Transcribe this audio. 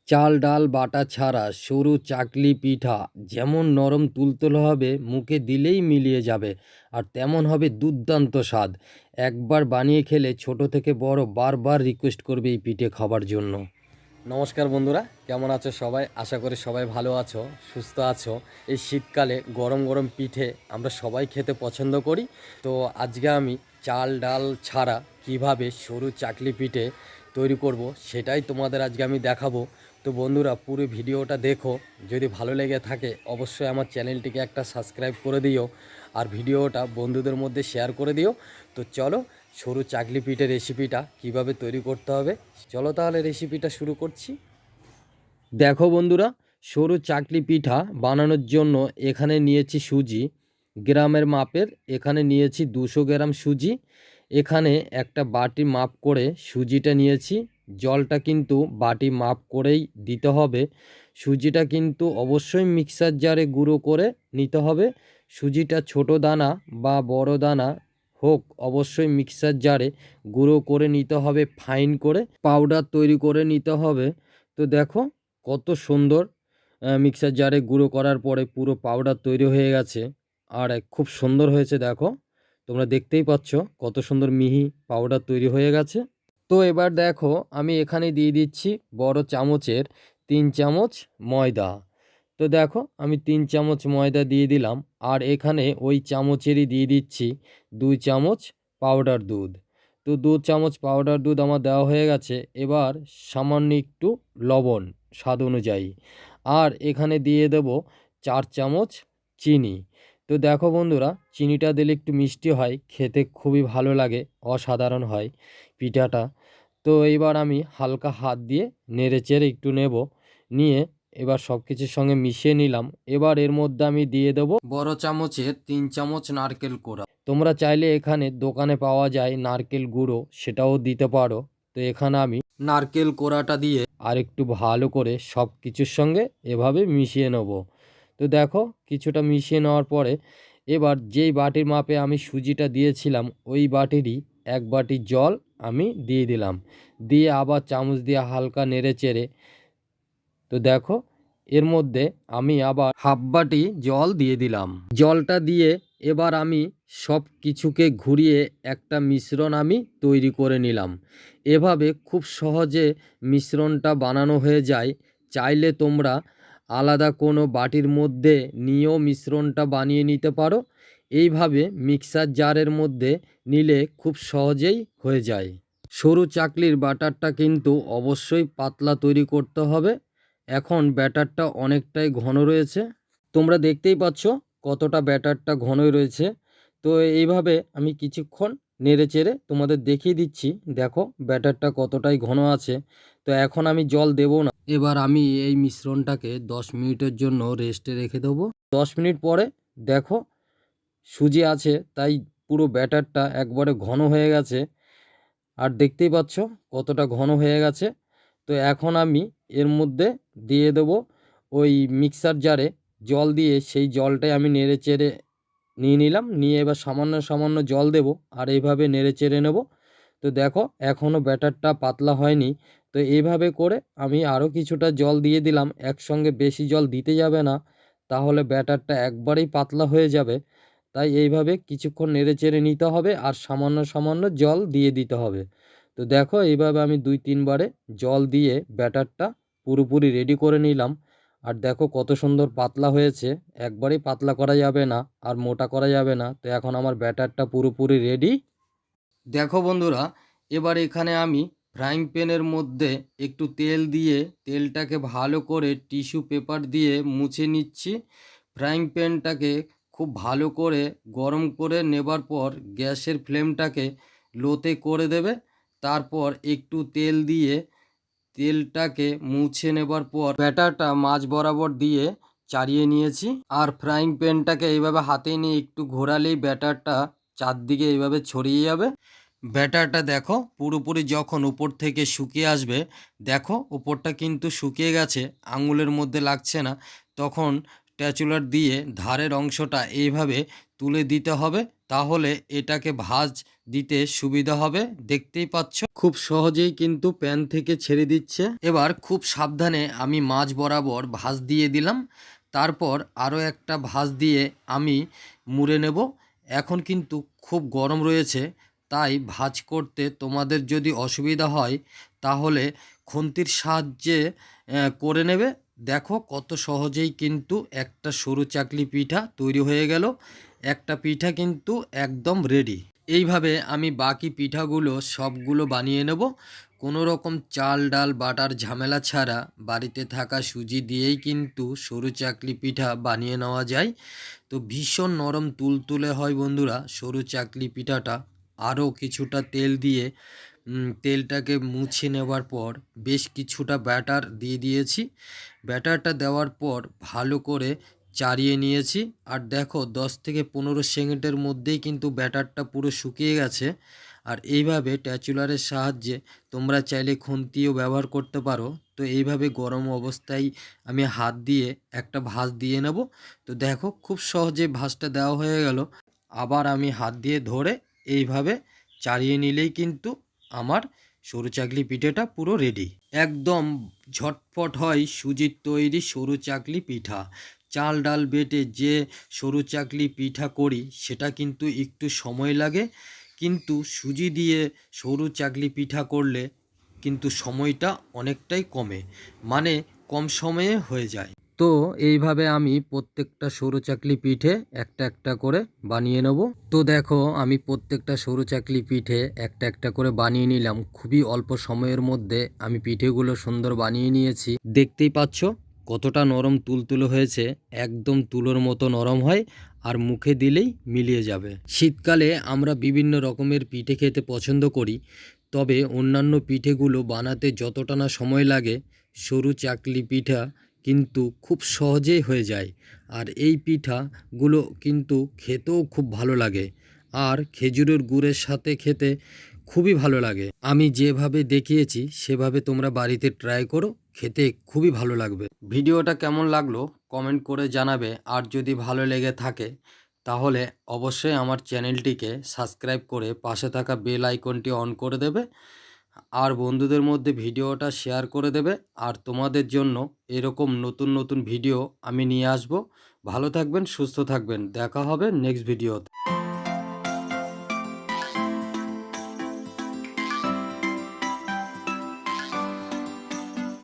চাল ডাল বাটা ছাড়া সরু চাকলি পিঠা যেমন নরম তুলতুলে হবে, মুখে দিলেই মিলিয়ে যাবে, আর তেমন হবে দুর্দান্ত স্বাদ। একবার বানিয়ে খেলে ছোট থেকে বড় বারবার রিকোয়েস্ট করবে এই পিঠে খাবার জন্য। নমস্কার বন্ধুরা, কেমন আছো সবাই? আশা করি সবাই ভালো আছো, সুস্থ আছো। এই শীতকালে গরম গরম পিঠে আমরা সবাই খেতে পছন্দ করি। তো আজকে আমি চাল ডাল ছাড়া কিভাবে সরু চাকলি পিঠে তৈরি করব সেটাই তোমাদের আজকে আমি দেখাবো। তো বন্ধুরা, পুরো ভিডিওটা দেখো। যদি ভালো লেগে থাকে অবশ্যই আমার চ্যানেলটিকে একটা সাবস্ক্রাইব করে দিও, আর ভিডিওটা বন্ধুদের মধ্যে শেয়ার করে দিও। তো চলো, সরু চাকলি পিঠে রেসিপিটা কিভাবে তৈরি করতে হবে, চলো তাহলে রেসিপিটা শুরু করছি। দেখো বন্ধুরা, সরু চাকলি পিঠা বানানোর জন্য এখানে নিয়েছি সুজি গ্রামের মাপের। এখানে নিয়েছি 200 গ্রাম সুজি। এখানে একটা বাটি মাপ করে সুজিটা নিয়েছি। জলটা কিন্তু বাটি মাপ করেই দিতে হবে। সুজিটা কিন্তু অবশ্যই মিক্সার জারে গুঁড়ো করে নিতে হবে। সুজিটা ছোট দানা বা বড় দানা হোক, অবশ্যই মিক্সার জারে গুঁড়ো করে নিতে হবে, ফাইন করে পাউডার তৈরি করে নিতে হবে। তো দেখো কত সুন্দর মিক্সার জারে গুঁড়ো করার পরে পুরো পাউডার তৈরি হয়ে গেছে। আর খুব সুন্দর হয়েছে, দেখো তোমরা দেখতেই পাচ্ছ কত সুন্দর মিহি পাউডার তৈরি হয়ে গেছে। তো এবার দেখো আমি এখানে দিয়ে দিচ্ছি বড় চামচের 3 চামচ ময়দা। তো দেখো আমি 3 চামচ ময়দা দিয়ে দিলাম, আর এখানে ওই চামচেরই দিয়ে দিচ্ছি 2 চামচ পাউডার দুধ। তো 2 চামচ পাউডার দুধ আমার দেওয়া হয়ে গেছে। এবার সামান্য একটু লবণ স্বাদ অনুযায়ী, আর এখানে দিয়ে দেব 4 চামচ চিনি। তো দেখো বন্ধুরা, চিনিটা দিলে একটু মিষ্টি হয়, খেতে খুবই ভালো লাগে, অসাধারণ হয় পিঠাটা। তো এইবার আমি হালকা হাত দিয়ে নেড়েচেড়ে একটু নেব, নিয়ে এবার সব কিছুর সঙ্গে মিশিয়ে নিলাম। এবার এর মধ্যে আমি দিয়ে দেব বড় চামচের 3 চামচ নারকেল কোড়া। তোমরা চাইলে এখানে দোকানে পাওয়া যায় নারকেল গুঁড়ো, সেটাও দিতে পারো। তো এখানে আমি নারকেল কোড়াটা দিয়ে আর একটু ভালো করে সব কিছুর সঙ্গে এভাবে মিশিয়ে নেব। তো দেখো কিছুটা মিশিয়ে নেওয়ার পরে এবার যেই বাটির মাপে আমি সুজিটা দিয়েছিলাম ওই বাটিরই 1 বাটি জল আমি দিয়ে দিলাম, দিয়ে আবার চামচ দিয়ে হালকা নেড়ে চেড়ে। তো দেখো এর মধ্যে আমি আবার হাফ বাটি জল দিয়ে দিলাম। জলটা দিয়ে এবার আমি সব কিছুকে ঘুরিয়ে একটা মিশ্রণ আমি তৈরি করে নিলাম। এভাবে খুব সহজে মিশ্রণটা বানানো হয়ে যায়। চাইলে তোমরা আলাদা কোনো বাটির মধ্যে নিয়েও মিশ্রণটা বানিয়ে নিতে পারো। এইভাবে মিক্সার জারের মধ্যে নিলে খুব সহজেই হয়ে যায়। সরু চাকলির ব্যাটারটা কিন্তু অবশ্যই পাতলা তৈরি করতে হবে। এখন ব্যাটারটা অনেকটাই ঘন রয়েছে, তোমরা দেখতেই পাচ্ছ কতটা ব্যাটারটা ঘনই রয়েছে। তো এইভাবে আমি কিছুক্ষণ নেড়ে চেড়ে তোমাদের দেখিয়ে দিচ্ছি, দেখো ব্যাটারটা কতটাই ঘন আছে। তো এখন আমি জল দেব না, এবার আমি এই মিশ্রণটাকে 10 মিনিটের জন্য রেস্টে রেখে দেবো। 10 মিনিট পরে দেখো সুজি আছে তাই পুরো ব্যাটারটা একবারে ঘন হয়ে গেছে, আর দেখতেই পাচ্ছ কতটা ঘন হয়ে গেছে। তো এখন আমি এর মধ্যে দিয়ে দেব ওই মিক্সার জারে জল, দিয়ে সেই জলটাই আমি নেড়ে চেড়ে নিয়ে নিলাম, নিয়ে এবার সামান্য সামান্য জল দেব, আর এইভাবে নেড়ে চেড়ে নেব। তো দেখো এখনও ব্যাটারটা পাতলা হয়নি। তো এইভাবে করে আমি আরও কিছুটা জল দিয়ে দিলাম, একসঙ্গে বেশি জল দিতে যাবে না, তাহলে ব্যাটারটা একবারেই পাতলা হয়ে যাবে। তাই এইভাবে কিছুক্ষণ নেড়ে চেড়ে নিতে হবে, আর সামান্য সামান্য জল দিয়ে দিতে হবে। তো দেখো এইভাবে আমি 2-3 বারে জল দিয়ে ব্যাটারটা পুরোপুরি রেডি করে নিলাম। আর দেখো কত সুন্দর পাতলা হয়েছে, একবারেই পাতলা করা যাবে না আর মোটা করা যাবে না। তো এখন আমার ব্যাটারটা পুরোপুরি রেডি। দেখো বন্ধুরা, এবার এখানে আমি ফ্রাইং প্যানের মধ্যে একটু তেল দিয়ে তেলটাকে ভালো করে টিস্যু পেপার দিয়ে মুছে নিচ্ছি। ফ্রাইং প্যানটাকে খুব ভালো করে গরম করে নেবার পর গ্যাসের ফ্লেমটাকে লোতে করে দেবে। তারপর একটু তেল দিয়ে তেলটাকে মুছে নেবার পর ব্যাটারটা মাঝ বরাবর দিয়ে চাড়িয়ে নিয়েছি, আর ফ্রাইং প্যানটাকে এইভাবে হাতে নিয়ে একটু ঘোরালেই ব্যাটারটা চারদিকে এইভাবে ছড়িয়ে যাবে। ব্যাটারটা দেখো পুরোপুরি যখন উপর থেকে শুকিয়ে আসবে, দেখো উপরটা কিন্তু শুকিয়ে গেছে, আঙুলের মধ্যে লাগছে না, তখন স্প্যাচুলা দিয়ে ধারের অংশটা এইভাবে তুলে দিতে হবে। তাহলে এটাকে ভাঁজ দিতে সুবিধা হবে। দেখতেই পাচ্ছ খুব সহজেই কিন্তু প্যান থেকে ছেড়ে দিচ্ছে। এবার খুব সাবধানে আমি মাছ বরাবর ভাঁজ দিয়ে দিলাম। তারপর আরও একটা ভাঁজ দিয়ে আমি মুড়ে নেব। এখন কিন্তু খুব গরম রয়েছে, তাই ভাঁজ করতে তোমাদের যদি অসুবিধা হয় তাহলে খুন্তির সাহায্যে করে নেবে। দেখো কত সহজেই কিন্তু একটা সরু চাকলি পিঠা তৈরি হয়ে গেল। একটা পিঠা কিন্তু একদম রেডি। এইভাবে আমি বাকি পিঠাগুলো সবগুলো বানিয়ে নেব। কোনো রকম চাল ডাল বাটার ঝামেলা ছাড়া বাড়িতে থাকা সুজি দিয়েই কিন্তু সরু চাকলি পিঠা বানিয়ে নেওয়া যায়। তো ভীষণ নরম তুলতুলে হয় বন্ধুরা সরু চাকলি পিঠাটা। আরও কিছুটা তেল দিয়ে তেলটাকে মুছে নেওয়ার পর বেশ কিছুটা ব্যাটার দিয়ে দিয়েছি। ব্যাটারটা দেওয়ার পর ভালো করে চাড়িয়ে নিয়েছি। আর দেখো 10 থেকে 15 সেকেন্ডের মধ্যেই কিন্তু ব্যাটারটা পুরো শুকিয়ে গেছে। আর এইভাবে ট্যাচুলারের সাহায্যে তোমরা চাইলে খুন্তিও ব্যবহার করতে পারো। তো এইভাবে গরম অবস্থায় আমি হাত দিয়ে একটা ভাঁজ দিয়ে নেব। তো দেখো খুব সহজে ভাঁজটা দেওয়া হয়ে গেল। আবার আমি হাত দিয়ে ধরে এইভাবে চাড়িয়ে নিলেই কিন্তু আমার সরু চাকলি পিঠেটা পুরো রেডি। একদম ঝটপট হয় সুজির তৈরি সরু চাকলি পিঠা। চাল ডাল বেটে যে সরু চাকলি পিঠা করি সেটা কিন্তু একটু সময় লাগে, কিন্তু সুজি দিয়ে সরু চাকলি পিঠা করলে কিন্তু সময়টা অনেকটাই কমে, মানে কম সময়ে হয়ে যায়। তো এইভাবে আমি প্রত্যেকটা সরু চাকলি পিঠে একটা একটা করে বানিয়ে নেব। তো দেখো আমি প্রত্যেকটা সরু চাকলি পিঠে একটা একটা করে বানিয়ে নিলাম। খুবই অল্প সময়ের মধ্যে আমি পিঠেগুলো সুন্দর বানিয়ে নিয়েছি। দেখতেই পাচ্ছ কতটা নরম তুলতুলে হয়েছে, একদম তুলোর মতো নরম হয় আর মুখে দিলেই মিলিয়ে যাবে। শীতকালে আমরা বিভিন্ন রকমের পিঠে খেতে পছন্দ করি, তবে অন্যান্য পিঠেগুলো বানাতে যতটা না সময় লাগে সরু চাকলি পিঠা কিন্তু খুব সহজেই হয়ে যায়। আর এই পিঠাগুলো কিন্তু খেতেও খুব ভালো লাগে, আর খেজুরের গুড়ের সাথে খেতে খুবই ভালো লাগে। আমি যেভাবে দেখিয়েছি সেভাবে তোমরা বাড়িতে ট্রাই করো, খেতে খুবই ভালো লাগবে। ভিডিওটা কেমন লাগলো কমেন্ট করে জানাবে। আর যদি ভালো লেগে থাকে তাহলে অবশ্যই আমার চ্যানেলটিকে সাবস্ক্রাইব করে পাশে থাকা বেল আইকনটি অন করে দেবে। আর বন্ধুদের মধ্যে ভিডিওটা শেয়ার করে দেবে। আর তোমাদের জন্য এরকম নতুন নতুন ভিডিও আমি নিয়ে আসব। ভালো থাকবেন, সুস্থ থাকবেন, দেখা হবে নেক্সট ভিডিওতে।